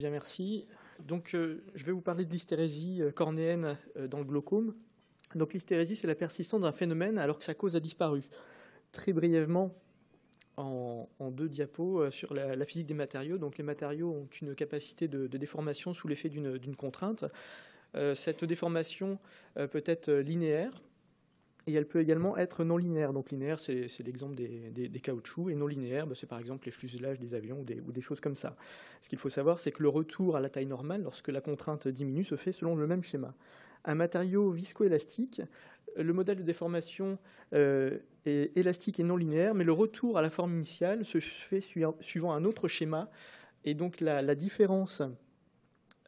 Bien, merci. Donc, je vais vous parler de l'hystérésie cornéenne dans le glaucome. Donc, l'hystérésie, c'est la persistance d'un phénomène alors que sa cause a disparu. Très brièvement, en 2 diapos sur la physique des matériaux. Donc, les matériaux ont une capacité de déformation sous l'effet d'une contrainte. Cette déformation peut être linéaire. Et elle peut également être non linéaire. Donc linéaire, c'est l'exemple des caoutchoucs, et non linéaire, c'est par exemple les fuselages des avions ou des choses comme ça. Ce qu'il faut savoir, c'est que le retour à la taille normale, lorsque la contrainte diminue, se fait selon le même schéma. Un matériau viscoélastique, le modèle de déformation est élastique et non linéaire, mais le retour à la forme initiale se fait suivant un autre schéma, et donc la différence,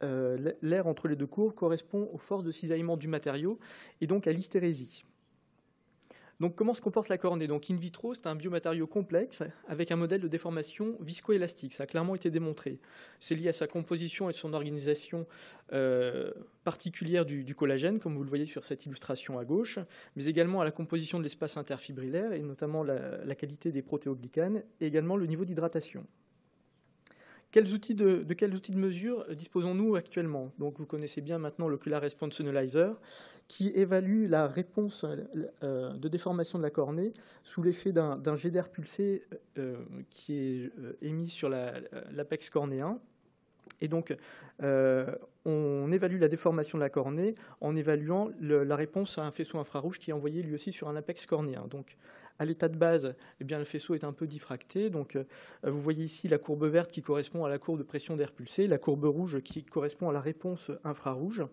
l'air entre les deux courbes, correspond aux forces de cisaillement du matériau, et donc à l'hystérésie. Donc, comment se comporte la cornée? Donc, in vitro, c'est un biomatériau complexe avec un modèle de déformation viscoélastique. Ça a clairement été démontré. C'est lié à sa composition et son organisation particulière du collagène, comme vous le voyez sur cette illustration à gauche, mais également à la composition de l'espace interfibrillaire et notamment la qualité des protéoglycanes et également le niveau d'hydratation. Quels outils de mesure disposons-nous actuellement? Donc, vous connaissez bien maintenant l'Ocular Response Analyzer, qui évalue la réponse de déformation de la cornée sous l'effet d'un jet d'air pulsé qui est émis sur l'apex cornéen. Et donc, on évalue la déformation de la cornée en évaluant la réponse à un faisceau infrarouge qui est envoyé lui aussi sur un apex cornéen. Donc, à l'état de base, eh bien, le faisceau est un peu diffracté. Donc, vous voyez ici la courbe verte qui correspond à la courbe de pression d'air pulsé, la courbe rouge qui correspond à la réponse infrarouge.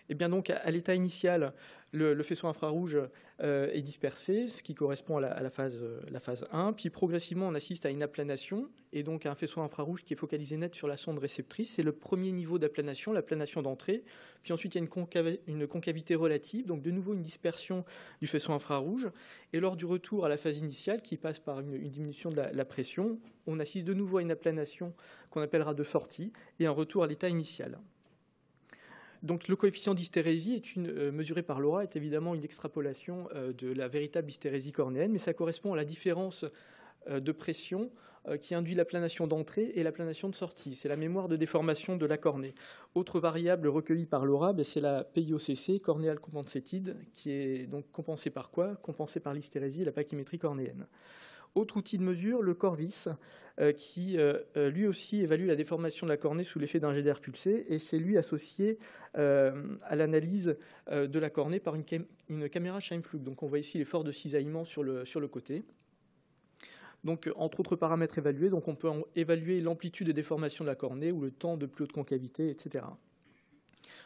Et bien donc, à l'état initial, le faisceau infrarouge est dispersé, ce qui correspond à la phase 1. Puis progressivement, on assiste à une aplanation, et donc à un faisceau infrarouge qui est focalisé net sur la sonde réceptrice. C'est le premier niveau d'aplanation, l'aplanation d'entrée. Puis ensuite, il y a une concavité relative, donc de nouveau une dispersion du faisceau infrarouge. Et lors du retour à la phase initiale, qui passe par une diminution de la pression, on assiste de nouveau à une aplanation qu'on appellera de sortie, et un retour à l'état initial. Donc, le coefficient d'hystérésie mesuré par l'ORA est évidemment une extrapolation de la véritable hystérésie cornéenne, mais ça correspond à la différence de pression qui induit l'aplanation d'entrée et l'aplanation de sortie. C'est la mémoire de déformation de la cornée. Autre variable recueillie par l'ORA, c'est la PIOCC, corneal compensated, qui est donc compensée par quoi? Compensée par l'hystérésie et la pachymétrie cornéenne. Autre outil de mesure, le Corvis, qui lui aussi évalue la déformation de la cornée sous l'effet d'un jet d'air pulsé, et c'est lui associé à l'analyse de la cornée par une caméra Scheimpflug. Donc on voit ici les forces de cisaillement sur le côté. Donc, entre autres paramètres évalués, donc on peut évaluer l'amplitude de déformation de la cornée ou le temps de plus haute concavité, etc.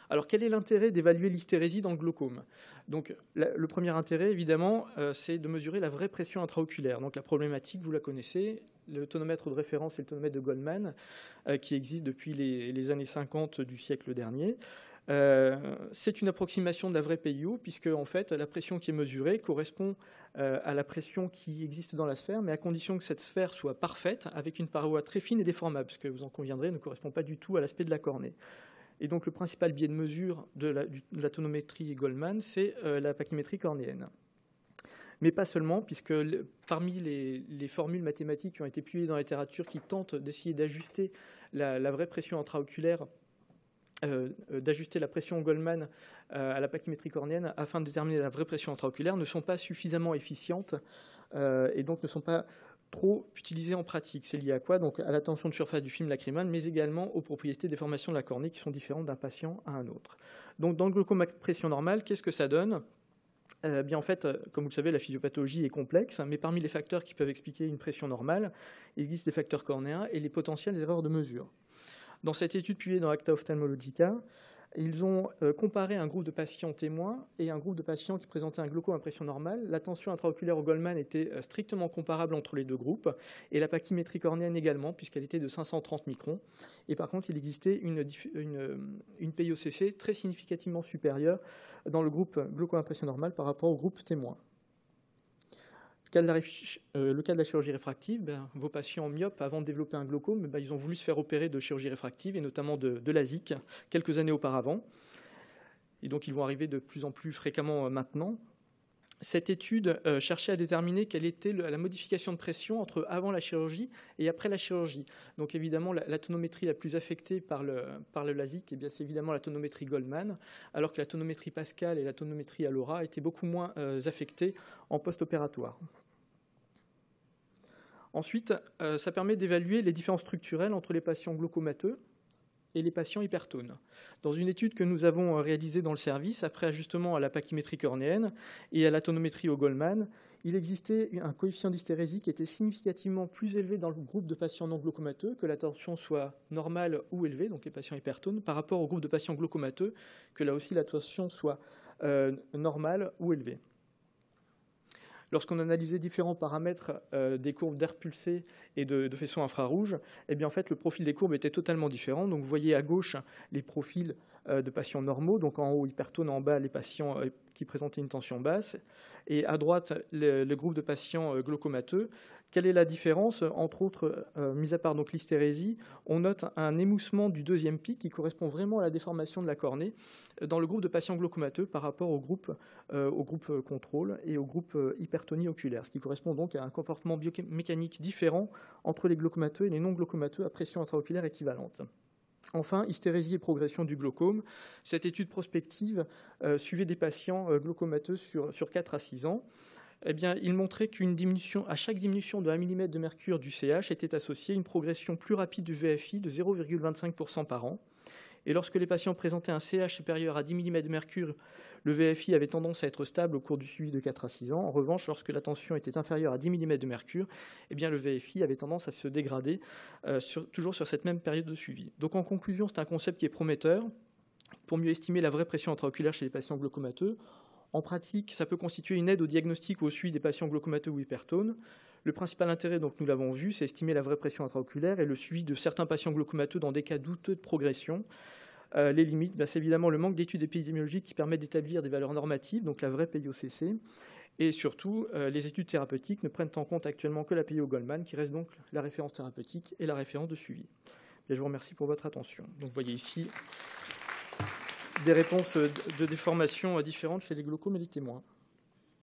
Alors, quel est l'intérêt d'évaluer l'hystérésie dans le glaucome? Donc, le premier intérêt, évidemment, c'est de mesurer la vraie pression intraoculaire. Donc, la problématique, vous la connaissez, le tonomètre de référence est le tonomètre de Goldman, qui existe depuis les années 50 du siècle dernier. C'est une approximation de la vraie PIO, puisque en fait, la pression qui est mesurée correspond à la pression qui existe dans la sphère, mais à condition que cette sphère soit parfaite, avec une paroi très fine et déformable, ce que vous en conviendrez ne correspond pas du tout à l'aspect de la cornée. Et donc, le principal biais de mesure de la tonométrie Goldman, c'est la pachymétrie cornéenne. Mais pas seulement, puisque parmi les formules mathématiques qui ont été publiées dans la littérature qui tentent d'essayer d'ajuster la vraie pression intraoculaire, d'ajuster la pression Goldman à la pachymétrie cornéenne afin de déterminer la vraie pression intraoculaire, ne sont pas suffisamment efficientes et donc ne sont pas trop utilisées en pratique. C'est lié à quoi? Donc à la tension de surface du film lacrymal, mais également aux propriétés de déformation de la cornée qui sont différentes d'un patient à un autre. Donc dans le glaucome à pression normale, qu'est-ce que ça donne? Bien en fait, comme vous le savez, la physiopathologie est complexe, mais parmi les facteurs qui peuvent expliquer une pression normale, il existe des facteurs cornéens et les potentielles erreurs de mesure. Dans cette étude publiée dans Acta Ophthalmologica, ils ont comparé un groupe de patients témoins et un groupe de patients qui présentaient un glaucome à pression normale. La tension intraoculaire au Goldman était strictement comparable entre les deux groupes, et la pachymétrie cornéenne également, puisqu'elle était de 530 microns. Et par contre, il existait une PIOCC très significativement supérieure dans le groupe glaucome à pression normale par rapport au groupe témoin. Le cas de la chirurgie réfractive, vos patients myopes, avant de développer un glaucome, ils ont voulu se faire opérer de chirurgie réfractive, et notamment de LASIK, quelques années auparavant. Et donc, ils vont arriver de plus en plus fréquemment maintenant. Cette étude cherchait à déterminer quelle était la modification de pression entre avant la chirurgie et après la chirurgie. Donc évidemment, la tonométrie la plus affectée par le LASIK, eh bien, c'est évidemment la tonométrie Goldman, alors que la tonométrie Pascal et la tonométrie Alora étaient beaucoup moins affectées en post-opératoire. Ensuite, ça permet d'évaluer les différences structurelles entre les patients glaucomateux et les patients hypertones. Dans une étude que nous avons réalisée dans le service, après ajustement à la pachymétrie cornéenne et à la tonométrie au Goldman, il existait un coefficient d'hystérésie qui était significativement plus élevé dans le groupe de patients non glaucomateux, que la tension soit normale ou élevée, donc les patients hypertones, par rapport au groupe de patients glaucomateux, que là aussi la tension soit normale ou élevée. Lorsqu'on analysait différents paramètres des courbes d'air pulsé et de faisceaux infrarouges, eh bien, en fait, le profil des courbes était totalement différent. Donc, vous voyez à gauche les profils de patients normaux, donc en haut hypertones, en bas les patients qui présentaient une tension basse, et à droite le groupe de patients glaucomateux. Quelle est la différence? Entre autres, mis à part donc l'hystérésie, on note un émoussement du deuxième pic qui correspond vraiment à la déformation de la cornée dans le groupe de patients glaucomateux par rapport au groupe contrôle et au groupe hypertonie oculaire, ce qui correspond donc à un comportement biomécanique différent entre les glaucomateux et les non glaucomateux à pression intraoculaire équivalente. Enfin, hystérésie et progression du glaucome. Cette étude prospective suivait des patients glaucomateux sur 4 à 6 ans. Eh bien, il montrait à chaque diminution de 1 mm de mercure du CH était associée une progression plus rapide du VFI de 0,25% par an. Et lorsque les patients présentaient un CH supérieur à 10 mm de mercure, le VFI avait tendance à être stable au cours du suivi de 4 à 6 ans. En revanche, lorsque la tension était inférieure à 10 mm de mercure, eh bien, le VFI avait tendance à se dégrader, toujours sur cette même période de suivi. Donc en conclusion, c'est un concept qui est prometteur pour mieux estimer la vraie pression intraoculaire chez les patients glaucomateux. En pratique, ça peut constituer une aide au diagnostic ou au suivi des patients glaucomateux ou hypertones. Le principal intérêt, donc, nous l'avons vu, c'est estimer la vraie pression intraoculaire et le suivi de certains patients glaucomateux dans des cas douteux de progression. Les limites, c'est évidemment le manque d'études épidémiologiques qui permettent d'établir des valeurs normatives, donc la vraie PIO-CC. Et surtout, les études thérapeutiques ne prennent en compte actuellement que la PIO-Goldman, qui reste donc la référence thérapeutique et la référence de suivi. Et je vous remercie pour votre attention. Donc, vous voyez ici des réponses de déformations différentes chez les glaucomes et les témoins.